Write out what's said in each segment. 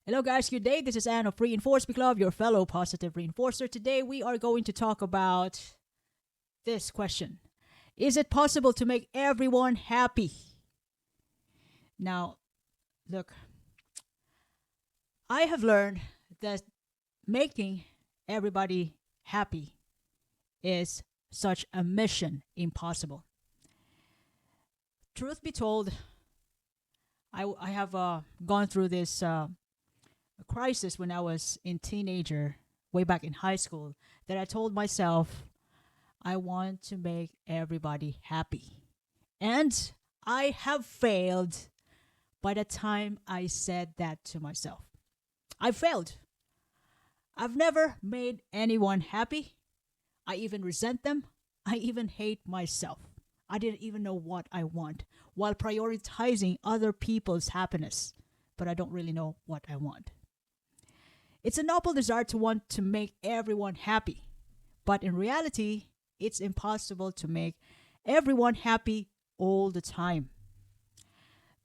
Hello, guys. Good day. This is Anne of Reinforcement Club, your fellow positive reinforcer. Today, we are going to talk about this question: is it possible to make everyone happy? Now, look, I have learned that making everybody happy is such a mission impossible. Truth be told, I have gone through this crisis when I was in teenager, way back in high school, that I told myself I want to make everybody happy. And I have failed by the time I said that to myself. I failed. I've never made anyone happy. I even resent them. I even hate myself. I didn't even know what I want while prioritizing other people's happiness, but I don't really know what I want. It's a noble desire to want to make everyone happy, but in reality, it's impossible to make everyone happy all the time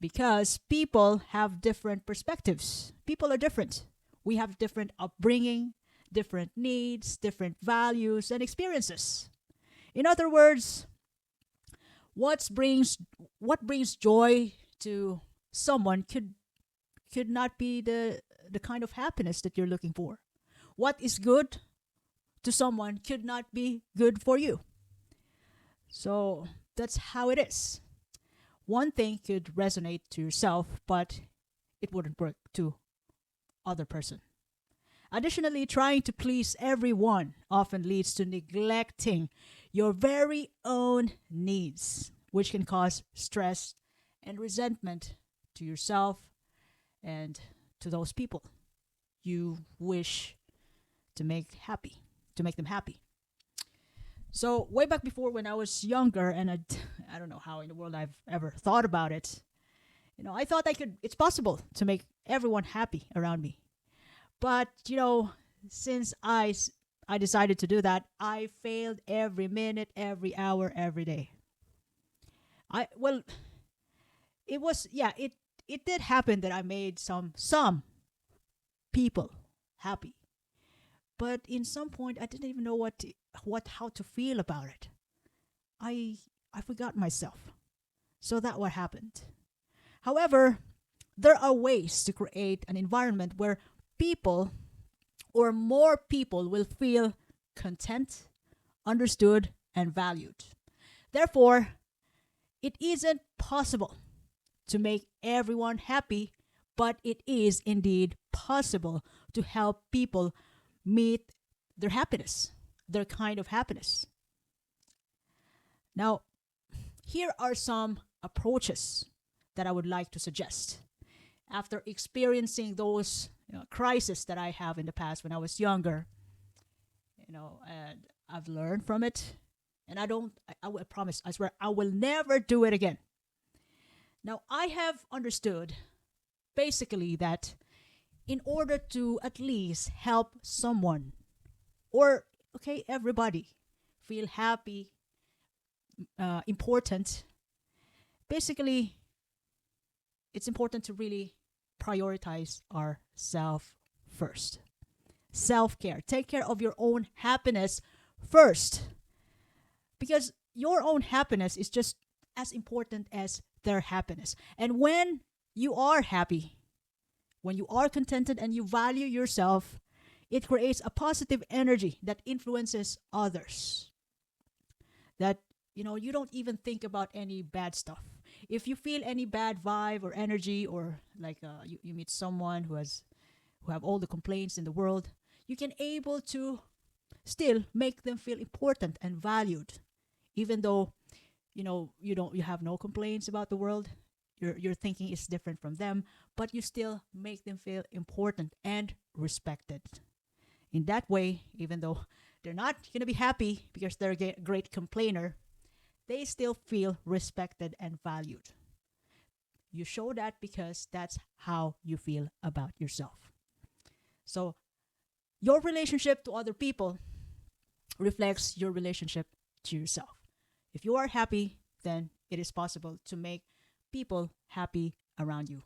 because people have different perspectives. People are different. We have different upbringing, different needs, different values, and experiences. In other words, what brings joy to someone could not be the kind of happiness that you're looking for. What is good to someone could not be good for you. So that's how it is. One thing could resonate to yourself, but it wouldn't work to other person. Additionally, trying to please everyone often leads to neglecting your very own needs, which can cause stress and resentment to yourself and to those people you wish to make them happy. So way back before when I was younger, and I don't know how in the world I've ever thought about it. I thought it's possible to make everyone happy around me. But, since I decided to do that, I failed every minute, every hour, every day. Well, it did happen that I made some people happy. But in some point I didn't even know how to feel about it. I forgot myself. So that what happened. However, there are ways to create an environment where people or more people will feel content, understood, and valued. Therefore, it isn't possible to make everyone happy, but it is indeed possible to help people meet their happiness, their kind of happiness. Now, here are some approaches that I would like to suggest after experiencing those crises that I have in the past when I was younger. And I've learned from it, and I will promise, I swear, I will never do it again. Now, I have understood basically that in order to at least help someone or, okay, everybody feel happy, important, basically, it's important to really prioritize ourself first. Self-care. Take care of your own happiness first. Because your own happiness is just as important as their happiness. And when you are happy, when you are contented and you value yourself, it creates a positive energy that influences others. That, you don't even think about any bad stuff. If you feel any bad vibe or energy, or like you meet someone who have all the complaints in the world, you can able to still make them feel important and valued, even though you have no complaints about the world. Your thinking is different from them, but you still make them feel important and respected. In that way, even though they're not going to be happy because they're a great complainer, they still feel respected and valued. You show that because that's how you feel about yourself. So, your relationship to other people reflects your relationship to yourself. If you are happy, then it is possible to make people happy around you.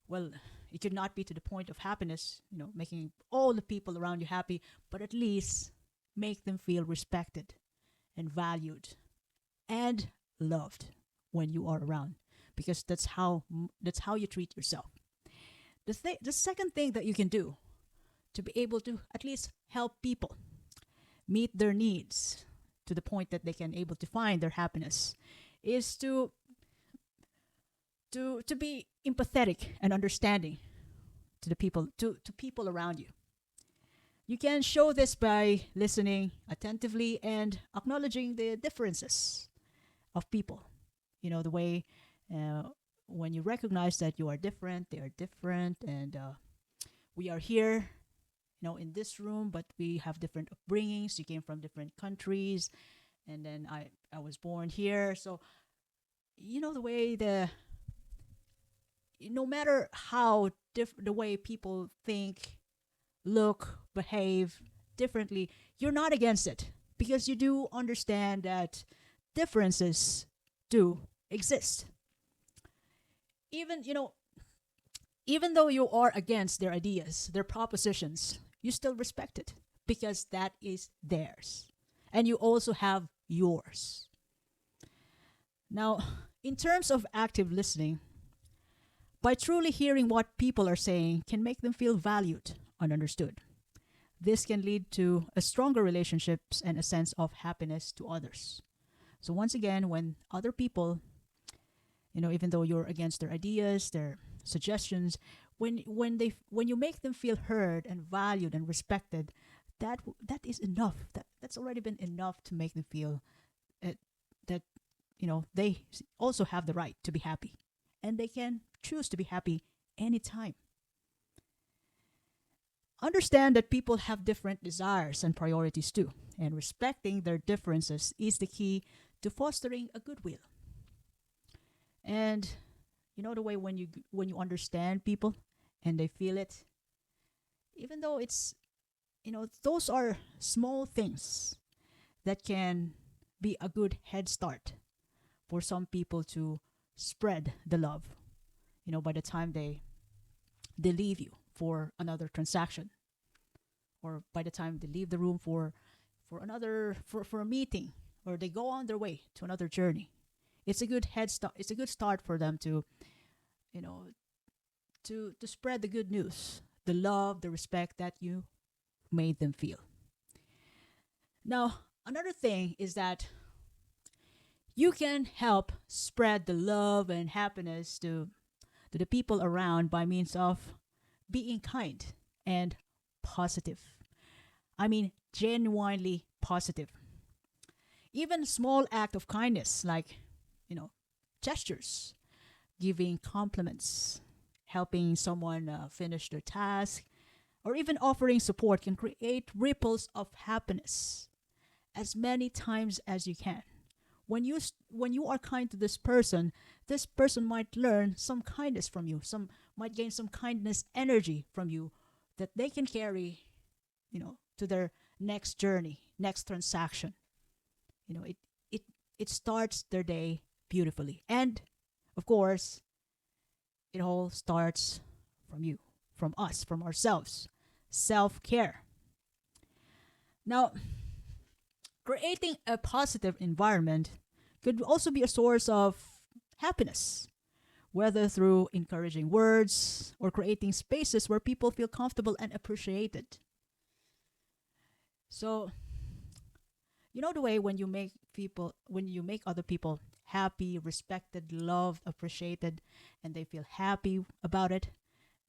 Well, It could not be to the point of happiness, making all the people around you happy, but at least make them feel respected and valued and loved when you are around, because that's how you treat yourself. The second thing that you can do to be able to at least help people meet their needs to the point that they can able to find their happiness is to be empathetic and understanding to the people to people around you. You can show this by listening attentively and acknowledging the differences of people. The way when you recognize that you are different, they are different, and we are here, in this room, but we have different upbringings. You came from different countries, and then I was born here. So, the way no matter how the way people think, look, behave differently, you're not against it, because you do understand that differences do exist. Even though you are against their ideas, their propositions, you still respect it, because that is theirs. And you also have yours. Now, in terms of active listening, by truly hearing what people are saying can make them feel valued and understood. This can lead to a stronger relationships and a sense of happiness to others. So once again, when other people, even though you're against their ideas, their suggestions, when you make them feel heard and valued and respected, that is enough. That's already been enough to make them feel that they also have the right to be happy, and they can choose to be happy anytime. Understand that people have different desires and priorities too, and respecting their differences is the key to fostering a goodwill. And the way when you understand people and they feel it, even though it's those are small things that can be a good head start for some people to spread the love. By the time they leave you for another transaction, or by the time they leave the room for a meeting, or they go on their way to another journey, it's a good head start. It's a good start for them to to spread the good news, the love, the respect that you made them feel. Now, another thing is that you can help spread the love and happiness to the people around by means of being kind and positive. I mean, genuinely positive. Even small act of kindness, like gestures, giving compliments, helping someone finish their task, or even offering support can create ripples of happiness as many times as you can. When you are kind to this person might learn some kindness from you, some might gain some kindness energy from you that they can carry, to their next journey, next transaction. It starts their day beautifully. And of course, it all starts from you, from us, from ourselves. Self-care. Now, creating a positive environment could also be a source of happiness, whether through encouraging words or creating spaces where people feel comfortable and appreciated. So, the way when you make other people happy, respected, loved, appreciated, and they feel happy about it,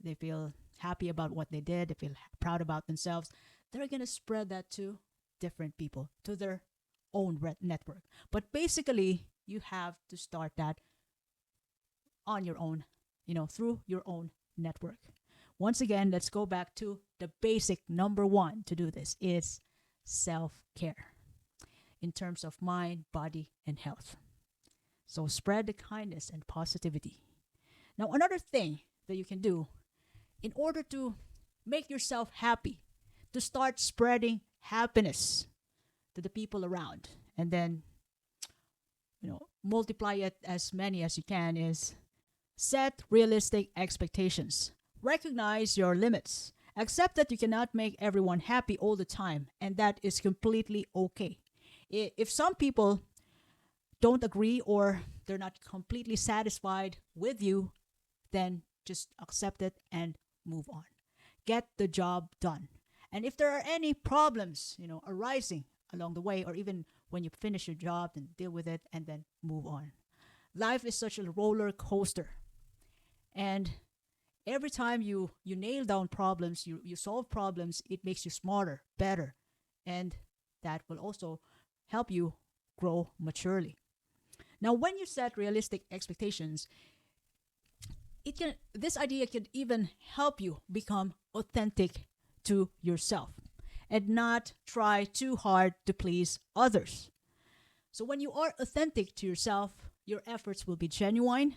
they feel happy about what they did, they feel proud about themselves, they're going to spread that to different people, to their own network. But basically, you have to start that on your own, through your own network. Once again, let's go back to the basic number one to do this is self-care in terms of mind, body, and health. So spread the kindness and positivity. Now, another thing that you can do in order to make yourself happy, to start spreading happiness to the people around, and then, multiply it as many as you can, is set realistic expectations Recognize your limits. Accept that you cannot make everyone happy all the time, and that is completely okay. If some people don't agree or they're not completely satisfied with you, then just accept it and move on. Get the job done. And if there are any problems, arising along the way, or even when you finish your job, then deal with it and then move on. Life is such a roller coaster. And every time you nail down problems, you solve problems, it makes you smarter, better. And that will also help you grow maturely. Now, when you set realistic expectations, this idea can even help you become authentic to yourself and not try too hard to please others. So when you are authentic to yourself, your efforts will be genuine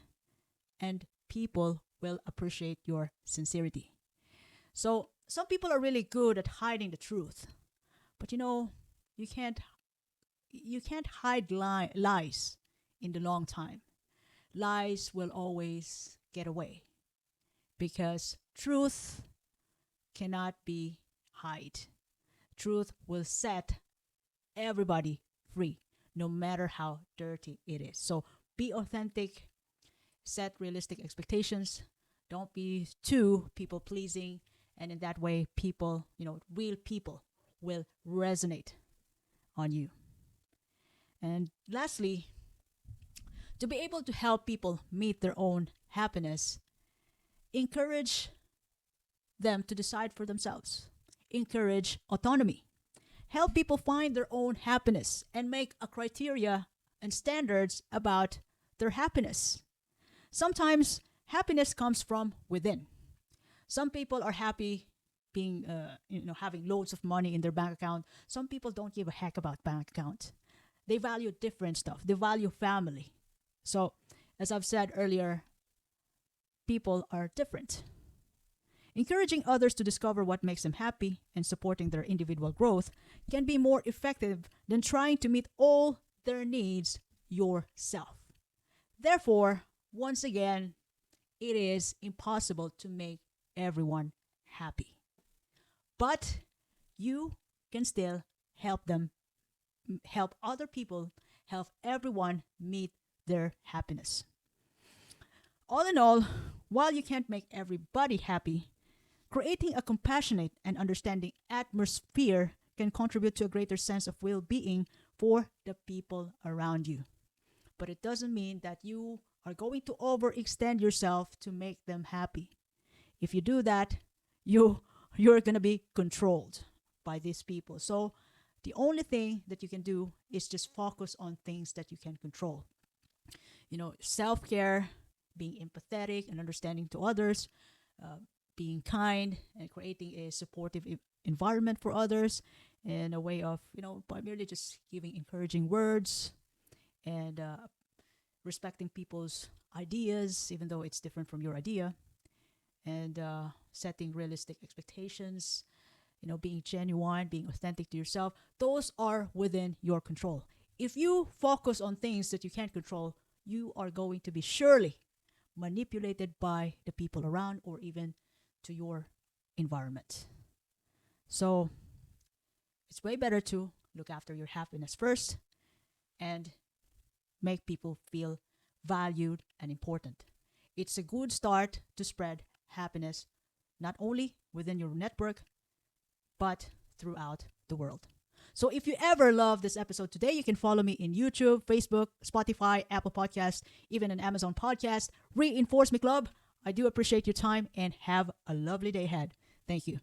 and people will appreciate your sincerity. So some people are really good at hiding the truth, but you can't hide lies in the long time. Lies will always get away because truth cannot be hid. Truth will set everybody free, no matter how dirty it is. So be authentic, set realistic expectations, don't be too people pleasing, and in that way, people, real people will resonate on you. And lastly, to be able to help people meet their own happiness, encourage them to decide for themselves. Encourage autonomy. Help people find their own happiness and make a criteria and standards about their happiness. Sometimes happiness comes from within. Some people are happy being, having loads of money in their bank account. Some people don't give a heck about bank account. They value different stuff. They value family. So, as I've said earlier, people are different. Encouraging others to discover what makes them happy and supporting their individual growth can be more effective than trying to meet all their needs yourself. Therefore, once again, it is impossible to make everyone happy. But you can still help other people, help everyone meet their happiness. All in all, while you can't make everybody happy, creating a compassionate and understanding atmosphere can contribute to a greater sense of well-being for the people around you. But it doesn't mean that you are going to overextend yourself to make them happy. If you do that, you're going to be controlled by these people. So the only thing that you can do is just focus on things that you can control. Self-care, being empathetic and understanding to others, being kind and creating a supportive environment for others, and a way of, by merely just giving encouraging words and respecting people's ideas, even though it's different from your idea, and setting realistic expectations, being genuine, being authentic to yourself. Those are within your control. If you focus on things that you can't control, you are going to be surely manipulated by the people around or even to your environment. So it's way better to look after your happiness first and make people feel valued and important. It's a good start to spread happiness not only within your network but throughout the world. So if you ever love this episode today, you can follow me in YouTube, Facebook, Spotify, Apple Podcasts, even an Amazon Podcast. Reinforce me, Club. I do appreciate your time and have a lovely day ahead. Thank you.